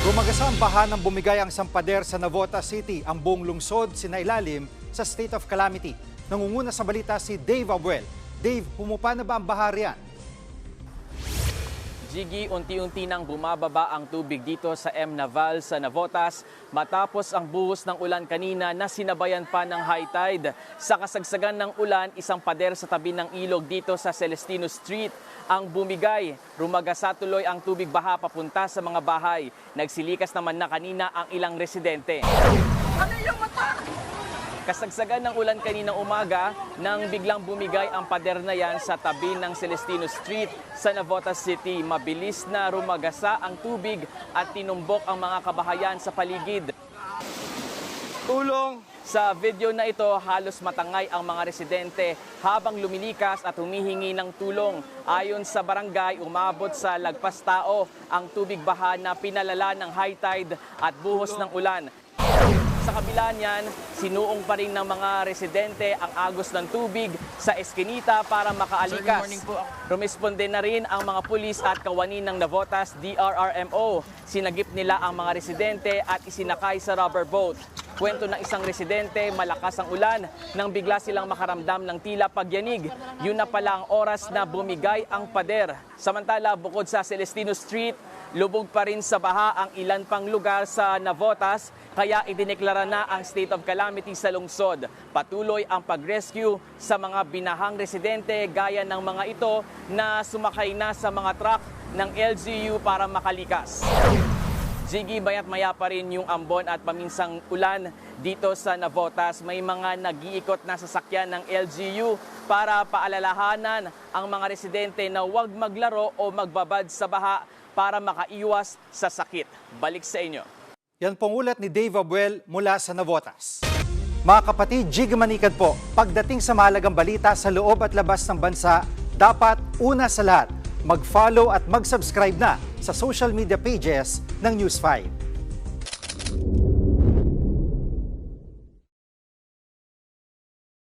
Gumagasa ang baha ng bumigay ang sampader sa Navotas City. Ang buong lungsod sinailalim sa state of calamity. Nangunguna sa balita si Dave Abuel. Dave, humupa na ba ang baha riyan? Jiggy, unti-unti nang bumababa ang tubig dito sa M. Naval sa Navotas matapos ang buhos ng ulan kanina na sinabayan pa ng high tide. Sa kasagsagan ng ulan, isang pader sa tabi ng ilog dito sa Celestino Street ang bumigay. Rumagasa tuloy ang tubig baha papunta sa mga bahay. Nagsilikas naman na kanina ang ilang residente. Ano yung mata? Kasagsagan ng ulan kaninang umaga nang biglang bumigay ang pader na yan sa tabi ng Celestino Street sa Navotas City. Mabilis na rumagasa ang tubig at tinumbok ang mga kabahayan sa paligid. Tulong! Sa video na ito, halos matangay ang mga residente habang lumilikas at humihingi ng tulong. Ayon sa barangay, umabot sa lagpas tao ang tubig baha na pinalala ng high tide at buhos ng ulan. Sa kabila niyan, sinuong pa rin ng mga residente ang agos ng tubig sa eskinita para makaalikas. Rumisponde na rin ang mga pulis at kawani ng Navotas DRRMO. Sinagip nila ang mga residente at isinakay sa rubber boat. Kwento ng isang residente, malakas ang ulan nang bigla silang makaramdam ng tila pagyanig. Yun na pala ang oras na bumigay ang pader. Samantala, bukod sa Celestino Street, lubog pa rin sa baha ang ilan pang lugar sa Navotas, kaya idineklara na ang state of calamity sa lungsod. Patuloy ang pag-rescue sa mga binahang residente gaya ng mga ito na sumakay na sa mga truck ng LGU para makalikas. Jiggy, mayat-maya pa rin yung ambon at paminsang ulan dito sa Navotas. May mga nag-iikot na sasakyan ng LGU para paalalahanan ang mga residente na huwag maglaro o magbabad sa baha para makaiwas sa sakit. Balik sa inyo. Yan pong ulat ni Dave Abuel mula sa Navotas. Mga kapatid, Jig Manikad po, pagdating sa mahalagang balita sa loob at labas ng bansa, dapat una sa lahat, mag-follow at mag-subscribe na sa social media pages ng News 5.